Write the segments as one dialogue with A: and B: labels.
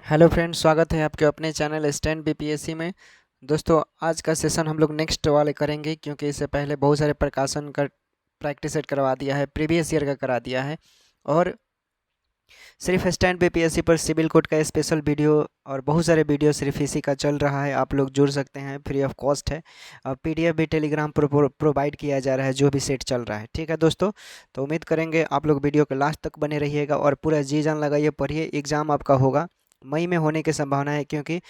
A: Hello friends, स्वागत है आपके अपने चैनल स्टैंड बीपीएससी में। दोस्तों, आज का सेशन हम लोग नेक्स्ट वाले करेंगे क्योंकि इससे पहले बहुत सारे प्रकाशन का प्रैक्टिस सेट करवा दिया है, प्रीवियस ईयर का करा दिया है। और सिर्फ स्टैंड बीपीएससी पर सिविल कोड का स्पेशल वीडियो और बहुत सारे वीडियो सिर्फ इसी का चल रहा है। आप लोग जुड़ सकते हैं, फ्री ऑफ कॉस्ट है। और पीडीएफ भी टेलीग्राम पर प्रोवाइड किया जा रहा है जो भी सेट चल रहा है। ठीक है दोस्तों, तो उम्मीद करेंगे आप लोग वीडियो के लास्ट तक बने रहिएगा और पूरा जी जान लगाइए, पढ़िए। एग्ज़ाम आपका होगा मई में होने की संभावना है क्योंकि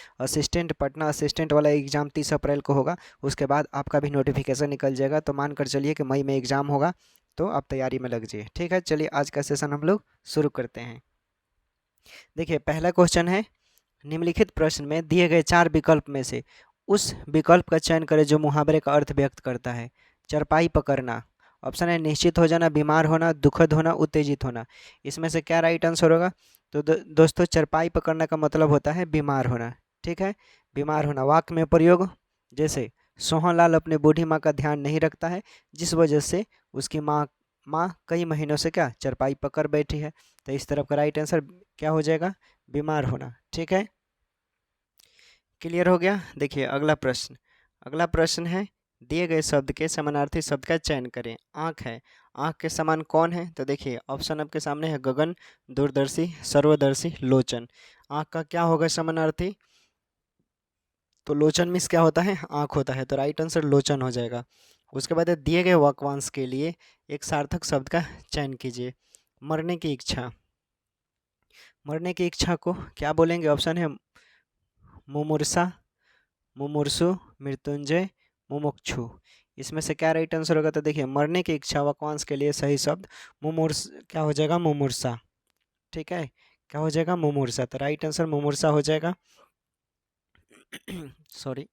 A: पटना असिस्टेंट वाला एग्ज़ाम 30 अप्रैल को होगा। उसके बाद आपका भी नोटिफिकेशन निकल जाएगा, तो मान कर चलिए कि मई में एग्ज़ाम होगा, तो आप तैयारी में लग जाइए। ठीक है, चलिए आज का सेशन हम लोग शुरू करते हैं। देखिए, पहला क्वेश्चन है, निम्नलिखित प्रश्न में दिए गए 4 विकल्प में से उस विकल्प का चयन करें जो मुहावरे का अर्थ व्यक्त करता है। चरपाई पकड़ना, ऑप्शन है निश्चित हो जाना, बीमार होना, दुखद होना, उत्तेजित होना। इसमें से क्या राइट आंसर होगा? तो दोस्तों, चरपाई पकड़ना का मतलब होता है बीमार होना। ठीक है, बीमार होना। वाक्य में प्रयोग, जैसे सोहनलाल अपने बूढ़ी माँ का ध्यान नहीं रखता है, जिस वजह से उसकी माँ माँ कई महीनों से क्या चरपाई पकड़ बैठी है। तो इस तरफ का राइट आंसर क्या हो जाएगा? बीमार होना। ठीक है, क्लियर हो गया। देखिए अगला प्रश्न है, दिए गए शब्द के समानार्थी शब्द का चयन करें। आँख है, आँख के समान कौन है? तो देखिए ऑप्शन आपके सामने है, गगन, दूरदर्शी, सर्वदर्शी, लोचन। आँख का क्या होगा समानार्थी? तो लोचन मीन्स क्या होता है? आँख होता है, तो राइट आंसर लोचन हो जाएगा। उसके बाद है, दिए गए वाक्यांश के लिए एक सार्थक शब्द का चयन कीजिए। मरने की इच्छा, मरने की इच्छा को क्या बोलेंगे? ऑप्शन है मुमूर्षा, मुमूर्षु, मृत्युंजय, मुमुक्षु। इसमें से क्या राइट आंसर होगा? तो देखिए मरने की इच्छा वाक्यांश के लिए सही शब्द मुमूर्ष क्या हो जाएगा? मुमूर्षा। ठीक है, क्या हो जाएगा? मुमूर्षा। तो राइट आंसर मुमूर्षा हो जाएगा। सॉरी।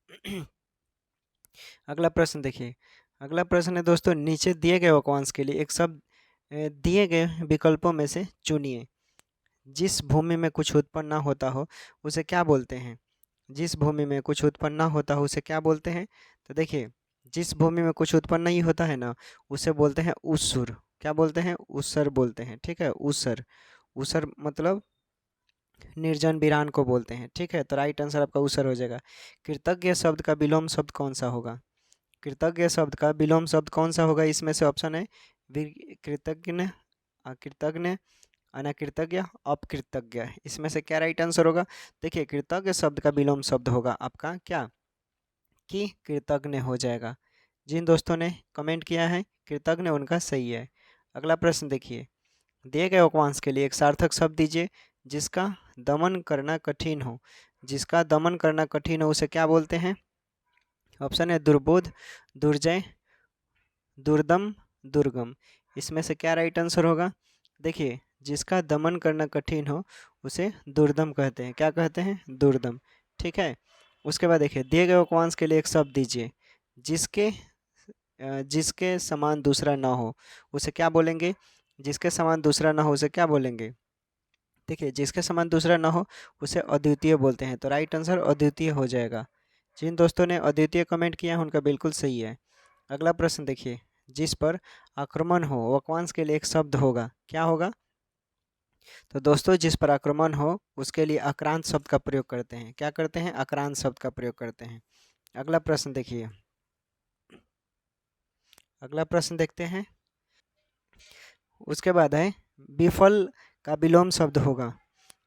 A: अगला प्रश्न देखिए, अगला प्रश्न है दोस्तों, नीचे दिए गए वाक्यांश के लिए एक शब्द दिए गए विकल्पों में से चुनिए। जिस भूमि में कुछ उत्पन्न ना होता हो उसे क्या बोलते हैं? जिस भूमि में कुछ उत्पन्न ना होता हो उसे क्या बोलते हैं? तो देखिए, जिस भूमि में कुछ उत्पन्न नहीं होता है ना, उसे बोलते हैं उस्सुर। क्या बोलते हैं? उस्सर बोलते हैं। ठीक है, उस्सर। उस्सर मतलब निर्जन वीरान को बोलते हैं। ठीक है, तो राइट आंसर आपका उस्सर हो जाएगा। कृतज्ञ शब्द का विलोम शब्द कौन सा होगा? कृतज्ञ शब्द का विलोम शब्द कौन सा होगा? इसमें से ऑप्शन है कृतज्ञ, अकृतज्ञ, अनाकृतज्ञ, अपकृतज्ञ। इसमें से क्या राइट आंसर होगा? देखिए, कृतज्ञ शब्द का विलोम शब्द होगा आपका क्या? कि कृतज्ञ हो जाएगा। जिन दोस्तों ने कमेंट किया है कृतज्ञ, उनका सही है। अगला प्रश्न देखिए, दिए गए वाक्यांश के लिए एक सार्थक शब्द दीजिए जिसका दमन करना कठिन हो। जिसका दमन करना कठिन हो उसे क्या बोलते हैं? ऑप्शन है दुर्बोध, दुर्जय, दुर्दम, दुर्गम। इसमें से क्या राइट आंसर होगा? देखिए, जिसका दमन करना कठिन हो उसे दुर्दम कहते हैं। क्या कहते हैं? दुर्दम। ठीक है, उसके बाद देखिए, दिए गए वाक्यांश के लिए एक शब्द दीजिए जिसके जिसके समान दूसरा ना हो उसे क्या बोलेंगे? जिसके समान दूसरा ना हो उसे क्या बोलेंगे? देखिए, जिसके समान दूसरा ना हो उसे अद्वितीय बोलते हैं, तो राइट आंसर अद्वितीय हो जाएगा। जिन दोस्तों ने अद्वितीय कमेंट किया है उनका बिल्कुल सही है। अगला प्रश्न देखिए, जिस पर आक्रमण हो वाक्यांश के लिए एक शब्द होगा। क्या होगा? तो दोस्तों, जिस पर आक्रमण हो उसके लिए आक्रांत शब्द का प्रयोग करते हैं। क्या करते हैं? आक्रांत शब्द का प्रयोग करते हैं। अगला प्रश्न देखिए, अगला प्रश्न देखते हैं। उसके बाद है, विफल का विलोम शब्द होगा।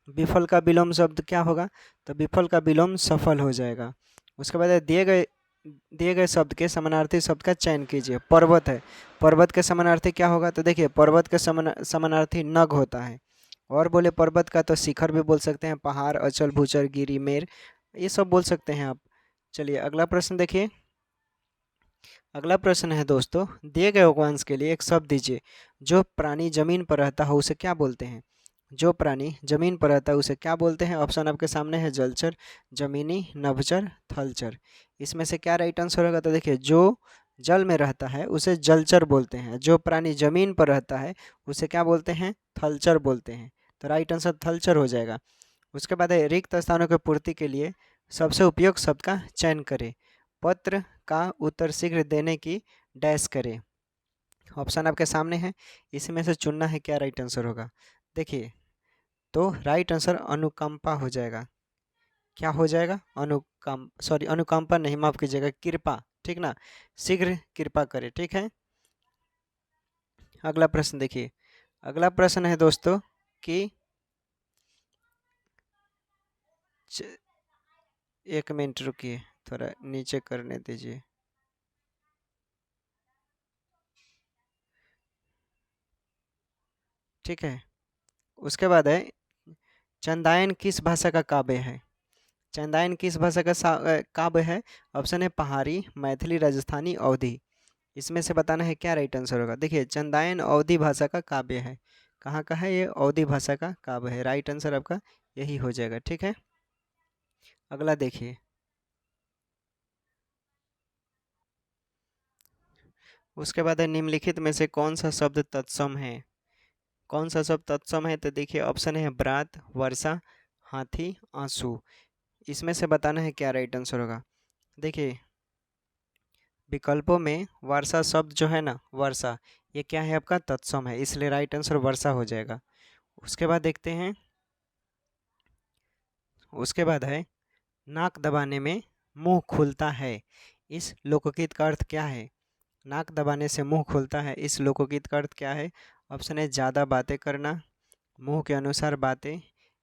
A: विफल का विलोम शब्द क्या होगा? तो विफल का विलोम सफल हो जाएगा। उसके बाद है, दिए गए शब्द के समानार्थी शब्द का चयन कीजिए। पर्वत है, पर्वत के समानार्थी क्या होगा? तो देखिए, पर्वत के समानार्थी नग होता है। और बोले पर्वत का तो शिखर भी बोल सकते हैं, पहाड़, अचल, भूचर, गिरी, मेर, ये सब बोल सकते हैं आप। चलिए अगला प्रश्न देखिए, अगला प्रश्न है दोस्तों, दिए गए वाक्यांश के लिए एक शब्द दीजिए जो प्राणी जमीन पर रहता हो उसे क्या बोलते हैं? जो प्राणी जमीन पर रहता है उसे क्या बोलते हैं? ऑप्शन आपके सामने है, जलचर, जमीनी, नभचर, थलचर। इसमें से क्या राइट आंसर होगा? तो देखिए, जो जल में रहता है उसे जलचर बोलते हैं, जो प्राणी जमीन पर रहता है उसे क्या बोलते हैं? थलचर बोलते हैं, तो राइट आंसर थलचर हो जाएगा। उसके बाद है, रिक्त स्थानों की पूर्ति के लिए सबसे उपयुक्त शब्द का चयन करें। पत्र का उत्तर शीघ्र देने की डैश करें। ऑप्शन आपके सामने है, इसमें से चुनना है क्या राइट आंसर होगा। देखिए, तो राइट आंसर अनुकंपा हो जाएगा। क्या हो जाएगा? अनुकंपा नहीं, माफ कीजिएगा, कृपा, ठीक ना, शीघ्र कृपा करें, ठीक है। अगला प्रश्न देखिए, अगला प्रश्न है दोस्तों कि एक मिनट रुकिए, थोड़ा नीचे करने दीजिए। ठीक है, उसके बाद है चंदायन किस भाषा का काव्य है? चंदायन किस भाषा का काव्य है? ऑप्शन है पहाड़ी, मैथिली, राजस्थानी, अवधी। इसमें से बताना है क्या राइट आंसर होगा। देखिए, चंदायन अवधी भाषा का काव्य है। कहाँ का है ये? अवधी भाषा का काव्य है। राइट आंसर आपका यही हो जाएगा, ठीक है। अगला देखिए, उसके बाद है निम्नलिखित में से कौन सा शब्द तत्सम है? कौन सा शब्द तत्सम है? तो देखिए, ऑप्शन है व्रात, वर्षा, हाथी, आंसू। इसमें से बताना है क्या राइट आंसर होगा। देखिए, विकल्पों में वर्षा शब्द जो है ना, वर्षा, ये क्या है आपका? तत्सम है, इसलिए राइट आंसर वर्षा हो जाएगा। उसके बाद देखते हैं, उसके बाद है नाक दबाने में मुंह खुलता है, इस लोकगीत का अर्थ क्या है? नाक दबाने से मुंह खुलता है, इस लोकगीत का अर्थ क्या है? ऑप्शन है ज़्यादा बातें करना, मुंह के अनुसार बातें,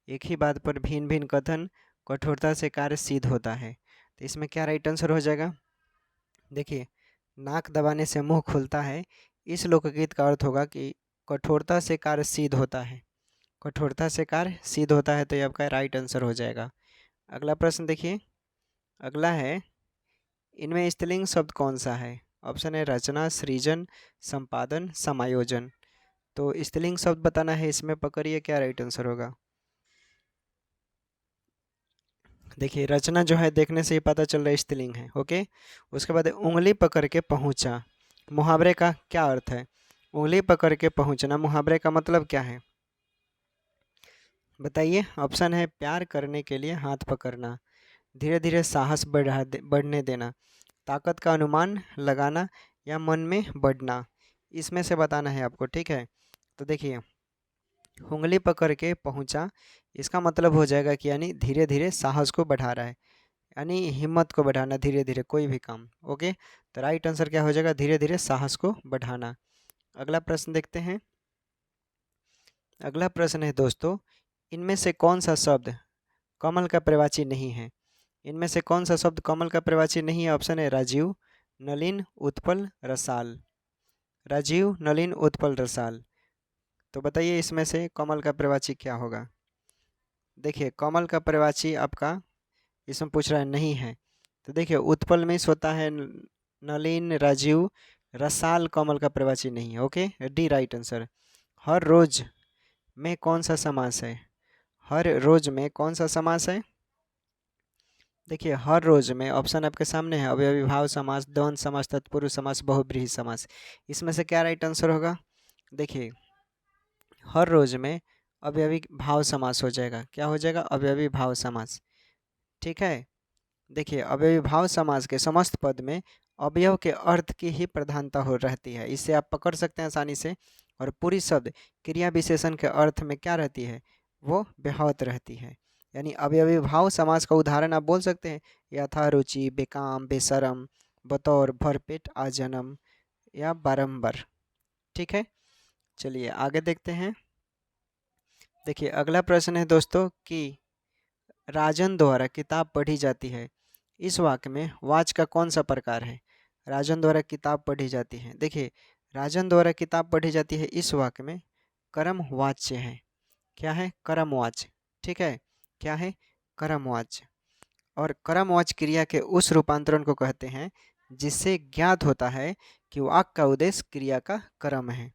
A: एक ही बात पर भिन्न भिन्न कथन, कठोरता से कार्य सिद्ध होता है। तो इसमें क्या राइट आंसर हो जाएगा? देखिए, नाक दबाने से मुंह खुलता है, इस लोकगीत का अर्थ होगा कि कठोरता से कार्य सिद्ध होता है। कठोरता से कार्य सिद्ध होता है, तो ये आपका राइट आंसर हो जाएगा। अगला प्रश्न देखिए, अगला है इनमें स्त्रीलिंग शब्द कौन सा है? ऑप्शन है रचना, सृजन, संपादन, समायोजन। तो स्त्रीलिंग शब्द बताना है, इसमें पकड़िए क्या राइट आंसर होगा। देखिए, रचना जो है देखने से ही पता चल रहा है स्त्रीलिंग है, ओके। उसके बाद उंगली पकड़ के पहुंचा, मुहावरे का क्या अर्थ है? उंगली पकड़ के पहुंचना, मुहावरे का मतलब क्या है बताइए। ऑप्शन है प्यार करने के लिए हाथ पकड़ना, धीरे धीरे साहस बढ़ने देना, ताकत का अनुमान लगाना, या मन में बढ़ना। इसमें से बताना है आपको, ठीक है। तो देखिए, उंगली पकड़ के पहुंचा, इसका मतलब हो जाएगा कि यानी धीरे धीरे साहस को बढ़ा रहा है, यानी हिम्मत को बढ़ाना, धीरे धीरे कोई भी काम, ओके। तो राइट आंसर क्या हो जाएगा? धीरे धीरे साहस को बढ़ाना। अगला प्रश्न देखते हैं, अगला प्रश्न है दोस्तों, इनमें से कौन सा शब्द कमल का प्रवाची नहीं है? इनमें से कौन सा शब्द कमल का प्रवाची नहीं है? ऑप्शन है राजीव, नलिन, उत्पल, रसाल। राजीव, नलिन, उत्पल, रसाल। तो बताइए इसमें से कमल का प्रवाची क्या होगा। देखिए, कमल का प्रवाची आपका इसमें पूछ रहा है नहीं है। तो देखिए, उत्पल में होता है नलिन, राजीव, रसाल कमल का प्रवाची नहीं है, ओके। D right answer. हर रोज में कौन सा समास है? हर रोज में कौन सा समास है? देखिए, हर रोज में ऑप्शन आपके सामने है, अवयवी भाव समास, द्वंद्व समास, तत्पुरुष समास, बहुब्रीहि समास। इसमें से क्या राइट आंसर होगा? देखिए, हर रोज में अवयवी भाव समास हो जाएगा। क्या हो जाएगा? अवयवी भाव समास, ठीक है। देखिए, अवयवी भाव समास के समस्त पद में अवयव के अर्थ की ही प्रधानता हो रहती है, इससे आप पकड़ सकते हैं आसानी से। और पूरी शब्द क्रिया विशेषण के अर्थ में क्या रहती है? वो व्याहत रहती है। यानी अवयवी भाव समास का उदाहरण आप बोल सकते हैं, यथा, रुचि, बेकाम, बेशरम, बतौर, भरपेट, आजन्म, या बारंबार, ठीक है। चलिए आगे देखते हैं। देखिए, अगला प्रश्न है दोस्तों कि राजन द्वारा किताब पढ़ी जाती है, इस वाक्य में वाच का कौन सा प्रकार है? राजन द्वारा किताब पढ़ी जाती है, देखिए, राजन द्वारा किताब पढ़ी जाती है, इस वाक्य में कर्म वाच्य है। क्या है? कर्मवाच्य, ठीक है। क्या है? कर्मवाच्य। और कर्मवाच्य क्रिया के उस रूपांतरण को कहते हैं जिससे ज्ञात होता है कि वाक्य का उद्देश्य क्रिया का कर्म है।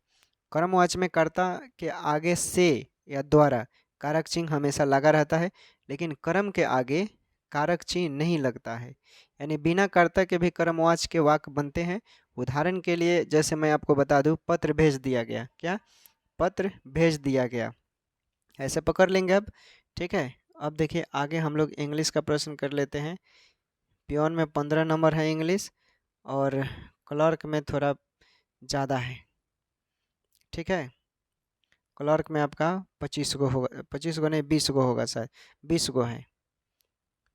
A: कर्मवाच्य में कर्ता के आगे से या द्वारा कारक चिन्ह हमेशा लगा रहता है, लेकिन कर्म के आगे कारक चिन्ह नहीं लगता है। यानी बिना कर्ता के भी कर्मवाच्य के वाक्य बनते हैं। उदाहरण के लिए जैसे मैं आपको बता दूं, पत्र भेज दिया गया, क्या? पत्र भेज दिया गया, ऐसे पकड़ लेंगे अब, ठीक है। अब देखिए, आगे हम लोग इंग्लिश का प्रश्न कर लेते हैं। पियोन में 15 नंबर है इंग्लिश, और क्लर्क में थोड़ा ज़्यादा है, ठीक है। क्लर्क में आपका 25 गो होगा, 25 गो नहीं 20 गो होगा शायद, 20 गो है।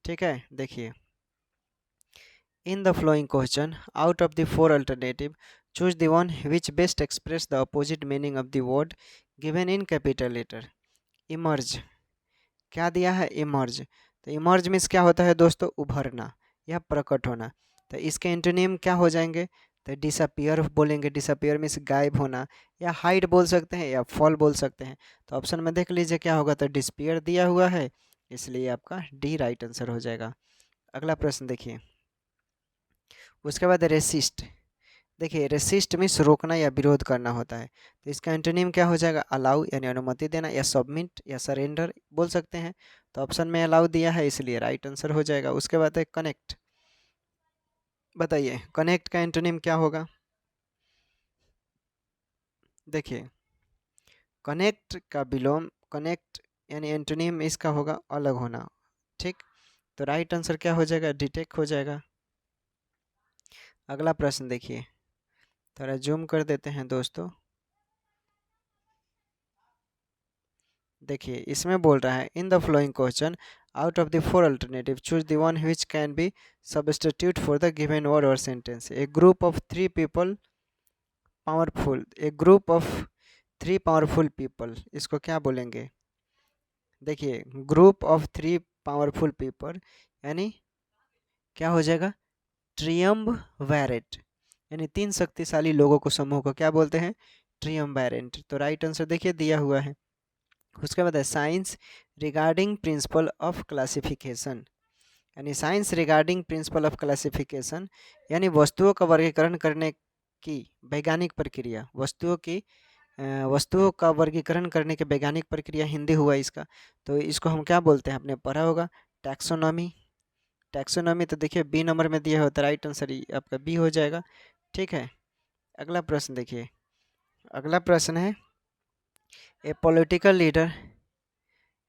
A: ठीक है, देखिए in the following question out of the four alternative choose the one which best express the opposite meaning of the word given in capital letter. Emerge, क्या दिया है इमर्ज, तो इमर्ज मीन्स क्या होता है दोस्तों, उभरना या प्रकट होना। तो इसके एंटोनिम क्या हो जाएंगे, तो डिसअपियर बोलेंगे, डिसअपियर मीन्स गायब होना, या हाइड बोल सकते हैं या फॉल बोल सकते हैं। तो ऑप्शन में देख लीजिए क्या होगा, तो डिसपियर दिया हुआ है, इसलिए आपका डी राइट आंसर हो जाएगा। अगला प्रश्न देखिए, उसके बाद रेसिस्ट। देखिए रेसिस्ट मीन्स रोकना या विरोध करना होता है, तो इसका एंटोनिम क्या हो जाएगा, अलाउ यानी अनुमति देना, या सबमिट या सरेंडर बोल सकते हैं। तो ऑप्शन में अलाउ दिया है, इसलिए राइट आंसर हो जाएगा। उसके बाद है कनेक्ट। बताइए कनेक्ट का एंटोनिम क्या होगा। देखिए कनेक्ट का विलोम, कनेक्ट यानी एंटोनिम इसका होगा अलग होना। ठीक, तो राइट आंसर क्या हो जाएगा, डिटेक्ट हो जाएगा। अगला प्रश्न देखिए, थोड़ा जूम कर देते हैं दोस्तों। देखिए इसमें बोल रहा है in the following question out of the four alternative choose the one which can be substitute for the given word और sentence. A group of three people powerful, a group of three powerful people, इसको क्या बोलेंगे। देखिए group of three powerful people यानी क्या हो जाएगा, ट्रियम्विरेट, यानी तीन शक्तिशाली लोगों को समूह को क्या बोलते हैं, ट्रियम्विरेट। तो राइट आंसर देखिए दिया हुआ है। उसके बाद है science regarding principle of classification, यानी science regarding principle of classification यानी वस्तुओं का वर्गीकरण करने की वैज्ञानिक प्रक्रिया, वस्तुओं का वर्गीकरण करने की वैज्ञानिक प्रक्रिया हिंदी हुआ इसका। तो इसको हम क्या बोलते हैं, आपने पढ़ा होगा टैक्सोनॉमी। टैक्सोनॉमी तो देखिए बी नंबर में दिया होता है, राइट आंसर आपका बी हो जाएगा। ठीक है, अगला प्रश्न देखिए, अगला प्रश्न है a political leader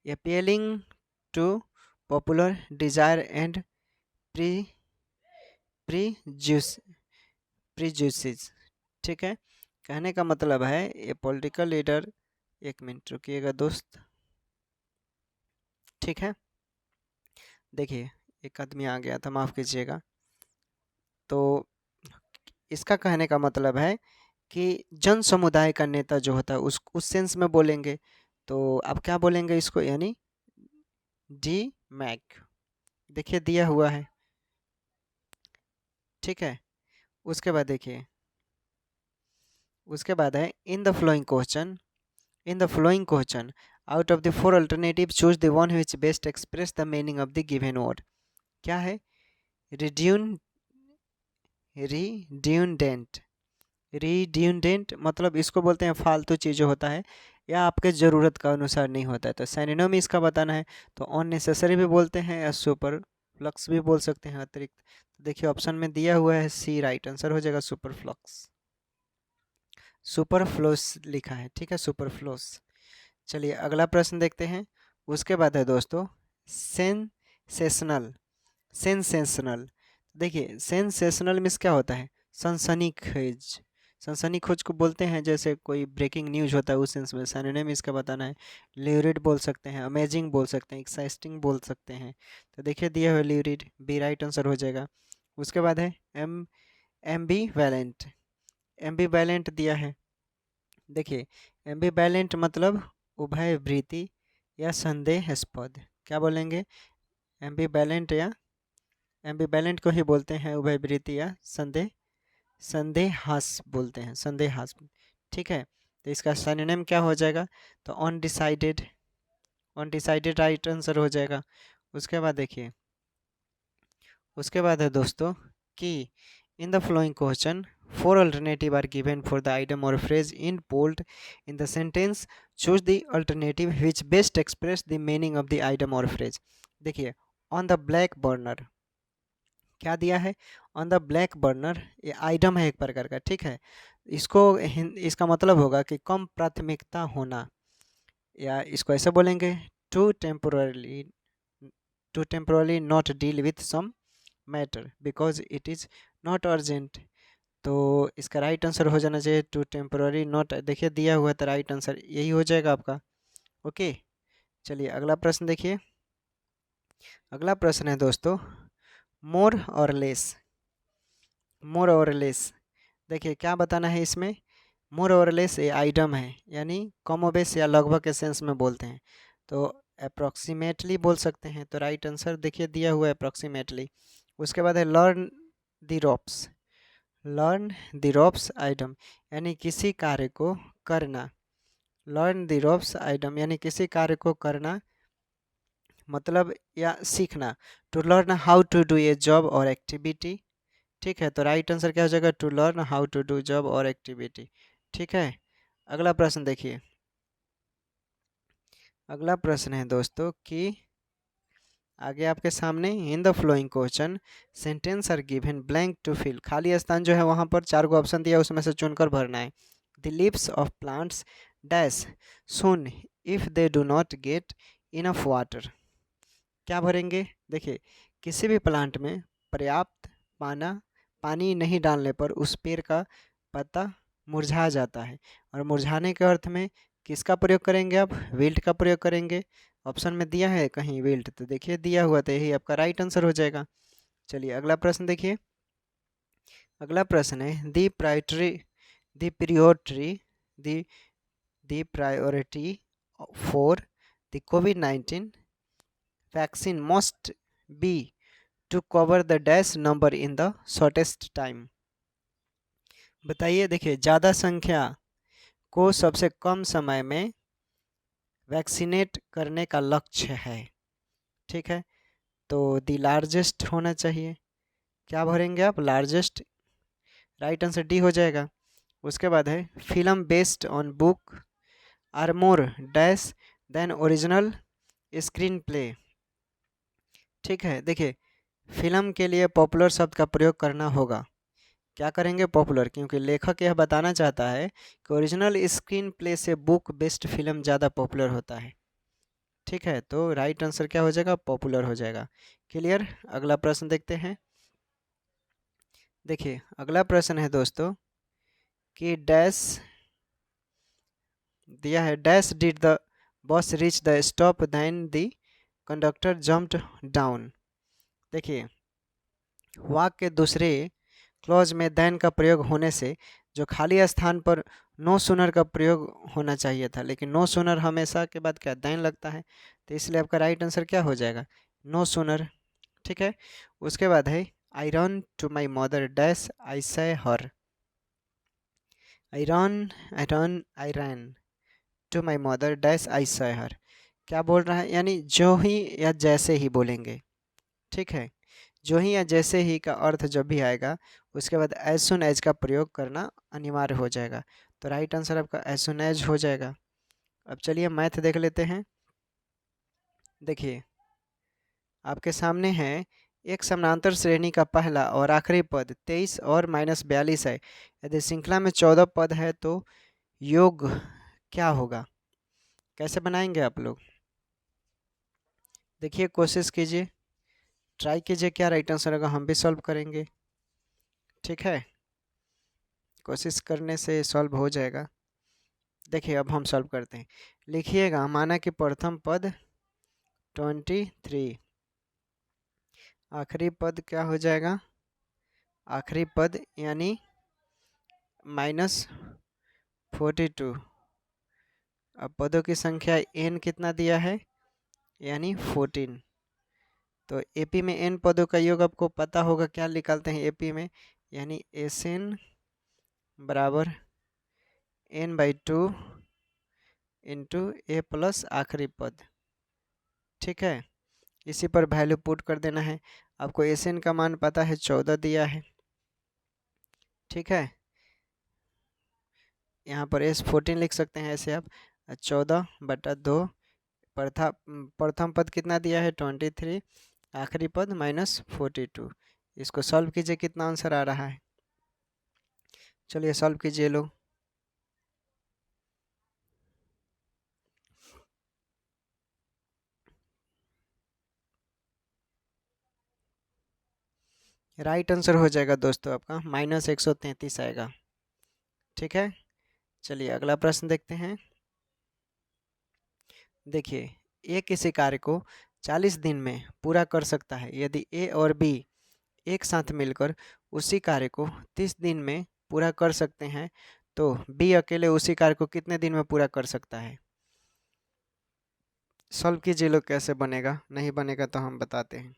A: appealing to popular desire and pre prejudice prejudices। ठीक है, कहने का मतलब है ये पॉलिटिकल लीडर, एक मिनट रुकिएगा दोस्त। ठीक है, देखिए एक आदमी आ गया था, माफ़ कीजिएगा। तो इसका कहने का मतलब है कि जन समुदाय का नेता जो होता है उस सेंस में बोलेंगे, तो आप क्या बोलेंगे इसको, यानी डी मैक। देखिए दिया हुआ है। ठीक है, उसके बाद देखिए, उसके बाद है in the following question out of the four alternative choose the one which best express the meaning of the given word. क्या है, रिड्यून रिड्यूडेंट। रिड्यूडेंट मतलब इसको बोलते हैं फालतू चीज़ जो होता है या आपके ज़रूरत का अनुसार नहीं होता है। तो सिनोनिम इसका बताना है, तो अननेसेसरी भी बोलते हैं या सुपर फ्लक्स भी बोल सकते हैं, अतिरिक्त। तो देखिए ऑप्शन में दिया हुआ है सी राइट आंसर हो जाएगा, सुपर फ्लक्स, सुपर फ्लोस लिखा है। ठीक है, सुपर फ्लोस। चलिए अगला प्रश्न देखते हैं। उसके बाद है दोस्तों सेंसेशनल। सेंसेशनल, देखिए सेंसेशनल मीन्स क्या होता है, सनसनीखेज। सनसनीखेज को बोलते हैं जैसे कोई ब्रेकिंग न्यूज होता है उस सेंस में। सिनोनिम इसका बताना है, ल्यूरिड बोल सकते हैं, अमेजिंग बोल सकते हैं, एक्साइटिंग बोल सकते हैं। तो देखिए दिया हुआ ल्यूरिड, बी राइट आंसर हो जाएगा। उसके बाद है एम्बीवैलेंट। एम्बीवैलेंट दिया है, देखिए एम्बीवैलेंट मतलब उभयवृत्ति या संदेहास्पद, क्या बोलेंगे, एम्बीवैलेंट या एम्बीवैलेंट को ही बोलते हैं उभयवृत्ति या संदेहास बोलते हैं, संदेहास। ठीक है, तो इसका सिनोनिम क्या हो जाएगा, तो अनडिसाइडेड, अनडिसाइडेड राइट आंसर हो जाएगा। उसके बाद देखिए, उसके बाद है दोस्तों कि इन the following question four alternative are given for the item or phrase in bold in the sentence, choose the alternative which best express the meaning of the item or phrase। देखिए on the black burner, क्या दिया है, on the black burner, ये item है एक प्रकार का। ठीक है, इसको इसका मतलब होगा कि कम प्राथमिकता होना, या इसको ऐसे बोलेंगे to temporarily not deal with some matter because it is not urgent. तो इसका राइट आंसर हो जाना चाहिए टू टेम्पररी नॉट, देखिए दिया हुआ था, राइट आंसर यही हो जाएगा आपका। ओके, चलिए अगला प्रश्न देखिए। अगला प्रश्न है दोस्तों, मोर और लेस। मोर और लेस, देखिए क्या बताना है इसमें। मोर और लेस ये आइटम है, यानी कमोबेश या लगभग के सेंस में बोलते हैं, तो अप्रोक्सीमेटली बोल सकते हैं। तो राइट आंसर देखिए दिया हुआ है अप्रोक्सीमेटली। उसके बाद है learn the ropes. Learn the ropes item, यानी किसी कार्य को करना। लर्न द रोप्स आइटम यानी किसी कार्य को करना, मतलब या सीखना। To learn how to do a job और एक्टिविटी। ठीक है, तो राइट आंसर क्या हो जाएगा, to learn how to do job और एक्टिविटी। ठीक है, अगला प्रश्न देखिए। अगला प्रश्न है दोस्तों कि आगे आपके सामने in the following question sentence are given blank to fill, खाली स्थान जो है वहाँ पर 4 गो ऑप्शन दिया है, उसमें से चुनकर भरना है। The leaves of plants dash soon if they do not get enough water. क्या भरेंगे, देखिए किसी भी प्लांट में पर्याप्त पानी नहीं डालने पर उस पेड़ का पत्ता मुरझा जाता है, और मुरझाने के अर्थ में किसका प्रयोग करेंगे आप, विल्ट का प्रयोग करेंगे। ऑप्शन में दिया है कहीं विल्ट, तो देखिए दिया हुआ तो यही आपका राइट आंसर हो जाएगा। चलिए अगला प्रश्न देखिए। अगला प्रश्न है the priority the priority the the priority for the कोविड-19 vaccine must be to cover the dash number in the shortest time. बताइए, देखिए ज़्यादा संख्या को सबसे कम समय में वैक्सीनेट करने का लक्ष्य है। ठीक है, तो दी लार्जेस्ट होना चाहिए। क्या भरेंगे आप, लार्जेस्ट। राइट आंसर डी हो जाएगा। उसके बाद है film based on book are more dash than original screen play. ठीक है, देखिए फिल्म के लिए पॉपुलर शब्द का प्रयोग करना होगा। क्या करेंगे, पॉपुलर, क्योंकि लेखक यह बताना चाहता है कि ओरिजिनल स्क्रीन प्ले से बुक बेस्ड फिल्म ज़्यादा पॉपुलर होता है। ठीक है, तो राइट आंसर क्या हो जाएगा, पॉपुलर हो जाएगा। क्लियर, अगला प्रश्न देखते हैं। देखिए अगला प्रश्न है दोस्तों कि डैश दिया है, dash did the bus reach the stop then the conductor jumped down. देखिए वाक्य के दूसरे क्लॉज में देन का प्रयोग होने से जो खाली स्थान पर नो सुनर का प्रयोग होना चाहिए था, लेकिन नो सुनर हमेशा के बाद क्या देन लगता है, तो इसलिए आपका राइट आंसर क्या हो जाएगा, नो सुनर। ठीक है, उसके बाद है I run to my mother dash I say her. I run to my mother dash I say her. क्या बोल रहा है, यानी जो ही या जैसे ही बोलेंगे। ठीक है, जो ही या जैसे ही का अर्थ जब भी आएगा उसके बाद एज सुन एज का प्रयोग करना अनिवार्य हो जाएगा। तो राइट आंसर आपका एज सुन एज हो जाएगा। अब चलिए मैथ देख लेते हैं। देखिए आपके सामने है एक समानांतर श्रेणी का पहला और आखिरी पद 23 और -42 है। यदि श्रृंखला में 14 पद है तो योग क्या होगा, कैसे बनाएंगे आप लोग, देखिए कोशिश कीजिए, ट्राई कीजिए, क्या राइट आंसर होगा, हम भी सॉल्व करेंगे। ठीक है, कोशिश करने से सॉल्व हो जाएगा। देखिए अब हम सॉल्व करते हैं। लिखिएगा, माना कि प्रथम पद 23, आखिरी पद क्या हो जाएगा, आखिरी पद यानी -42। अब पदों की संख्या n कितना दिया है, यानी 14। तो एपी में n पदों का योग आपको पता होगा, क्या निकालते हैं एपी में, यानी SN बराबर n/2 इंटू ए प्लस आखिरी पद। ठीक है, इसी पर वैल्यू पुट कर देना है। आपको SN का मान पता है 14 दिया है। ठीक है, यहाँ पर S14 लिख सकते हैं ऐसे आप, 14/2। प्रथम पद कितना दिया है 23, आखिरी पद -42। इसको सॉल्व कीजिए, कितना आंसर आ रहा है, चलिए सॉल्व कीजिए लोग। राइट आंसर हो जाएगा दोस्तों आपका -133 आएगा। ठीक है, चलिए अगला प्रश्न देखते हैं। देखिए, ए किसी कार्य को 40 दिन में पूरा कर सकता है यदि ए और बी एक साथ मिलकर उसी कार्य को 30 दिन में पूरा कर सकते हैं, तो बी अकेले उसी कार्य को कितने दिन में पूरा कर सकता है? सॉल्व कीजिए लोग, कैसे बनेगा, नहीं बनेगा तो हम बताते हैं।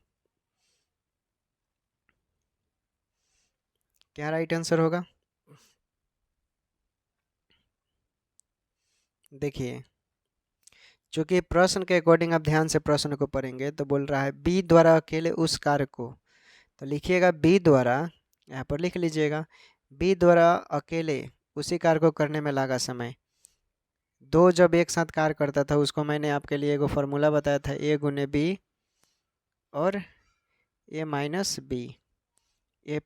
A: क्या राइट आंसर होगा? देखिए, चूंकि प्रश्न के अकॉर्डिंग आप ध्यान से प्रश्न को पढ़ेंगे तो बोल रहा है बी द्वारा अकेले उस कार्य को, तो लिखिएगा बी द्वारा, यहाँ पर लिख लीजिएगा बी द्वारा अकेले उसी कार्य को करने में लगा समय। दो जब एक साथ कार्य करता था उसको मैंने आपके लिए एगो फार्मूला बताया था, ए गुने बी और ए माइनस बी। ये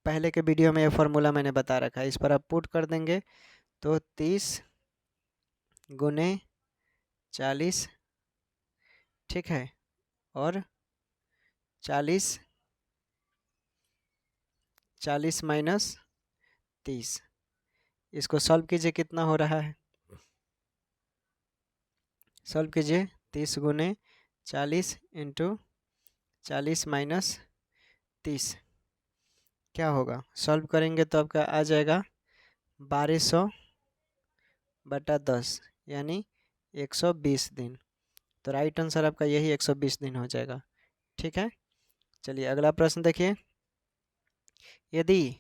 A: पहले के वीडियो में ये फार्मूला मैंने बता रखा है, इस पर आप पुट कर देंगे तो 30 गुने 40, ठीक है, और 40 माइनस 30, इसको सॉल्व कीजिए कितना हो रहा है, सॉल्व कीजिए 30 गुने 40 इंटू 40 माइनस 30, क्या होगा? सॉल्व करेंगे तो आपका आ जाएगा 1200 बटा 10 यानी 120 दिन। तो राइट आंसर आपका यही 120 दिन हो जाएगा। ठीक है, चलिए अगला प्रश्न देखिए। यदि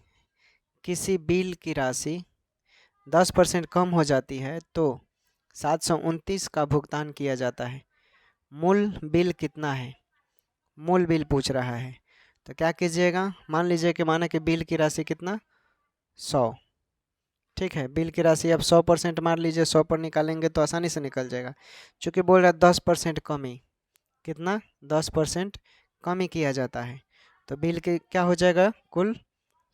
A: किसी बिल की राशि 10% कम हो जाती है तो 729 का भुगतान किया जाता है, मूल बिल कितना है? मूल बिल पूछ रहा है, तो क्या कीजिएगा, मान लीजिए कि माना कि बिल की राशि कितना 100, ठीक है, बिल की राशि आप 100% मार लीजिए, 100 पर निकालेंगे तो आसानी से निकल जाएगा। चूँकि बोल रहा है 10% कमी, कितना 10% कमी किया जाता है, तो बिल के क्या हो जाएगा, कुल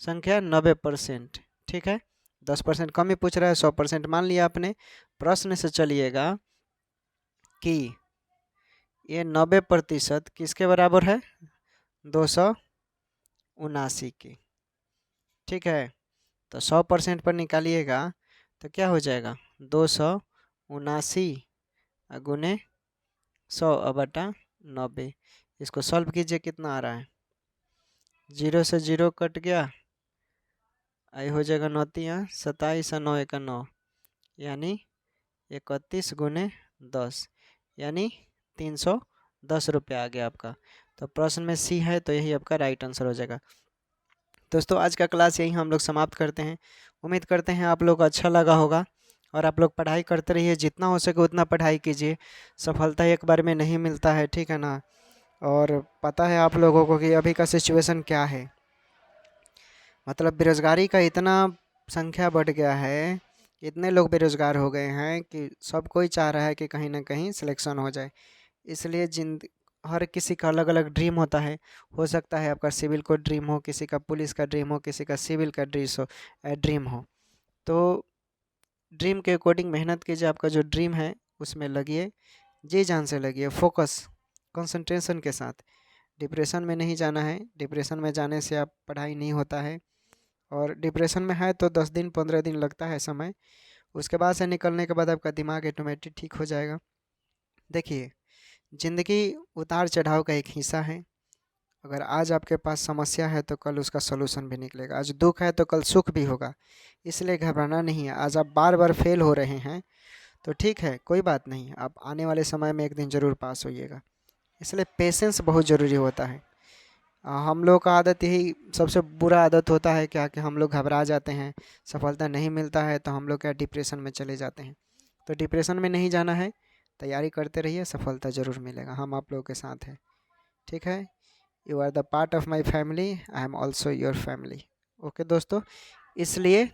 A: संख्या 90%। ठीक है, 10% कमी पूछ रहा है, 100% मान लिया आपने। प्रश्न से चलिएगा कि ये 90% किसके बराबर है, 279 की। ठीक है, तो 100% पर निकालिएगा तो क्या हो जाएगा, 279 गुने 100 बटा 90। इसको सॉल्व कीजिए, कितना आ रहा है, 0 से 0 कट गया, आई हो जाएगा 9 तिया 27 और 9 एका 9 यानी 31 गुने 10 यानी 310 रुपया आ गया आपका। तो प्रश्न में सी है, तो यही आपका राइट आंसर हो जाएगा। दोस्तों आज का क्लास यही हम लोग समाप्त करते हैं। उम्मीद करते हैं आप लोग को अच्छा लगा होगा और आप लोग पढ़ाई करते रहिए, जितना हो सके उतना पढ़ाई कीजिए। सफलता एक बार में नहीं मिलता है, ठीक है ना। और पता है आप लोगों को कि अभी का सिचुएशन क्या है, मतलब बेरोज़गारी का इतना संख्या बढ़ गया है, इतने लोग बेरोज़गार हो गए हैं कि सब कोई चाह रहा है कि कहीं ना कहीं सिलेक्शन हो जाए। इसलिए हर किसी का अलग अलग ड्रीम होता है। हो सकता है आपका सिविल को ड्रीम हो, किसी का पुलिस का ड्रीम हो, किसी का सिविल का ड्रीम हो। तो ड्रीम के अकॉर्डिंग मेहनत कीजिए, आपका जो ड्रीम है उसमें लगिए, जी जान से लगिए, फोकस कंसंट्रेशन के साथ। डिप्रेशन में नहीं जाना है, डिप्रेशन में जाने से आप पढ़ाई नहीं होता है, और डिप्रेशन में है तो 10 दिन 15 दिन लगता है समय, उसके बाद से निकलने के बाद आपका दिमाग ऑटोमेटिक ठीक हो जाएगा। देखिए, ज़िंदगी उतार चढ़ाव का एक हिस्सा है। अगर आज आपके पास समस्या है तो कल उसका सलूशन भी निकलेगा, आज दुख है तो कल सुख भी होगा, इसलिए घबराना नहीं है। आज आप बार बार फेल हो रहे हैं तो ठीक है, कोई बात नहीं, आप आने वाले समय में एक दिन ज़रूर पास होइएगा। इसलिए पेशेंस बहुत ज़रूरी होता है। हम लोग का आदत यही सबसे बुरा आदत होता है क्या, कि हम लोग घबरा जाते हैं, सफलता नहीं मिलता है तो हम लोग क्या डिप्रेशन में चले जाते हैं। तो डिप्रेशन में नहीं जाना है, तैयारी करते रहिए, सफलता ज़रूर मिलेगा, हम आप लोगों के साथ हैं। ठीक है, you are the part of my family, I am also your family. Okay दोस्तों, इसलिए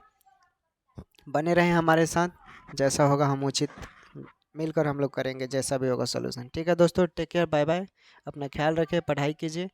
A: बने रहें हमारे साथ, जैसा होगा हम उचित मिलकर हम लोग करेंगे, जैसा भी होगा सोल्यूशन। ठीक है दोस्तों, टेक केयर, बाय बाय, अपना ख्याल रखें, पढ़ाई कीजिए।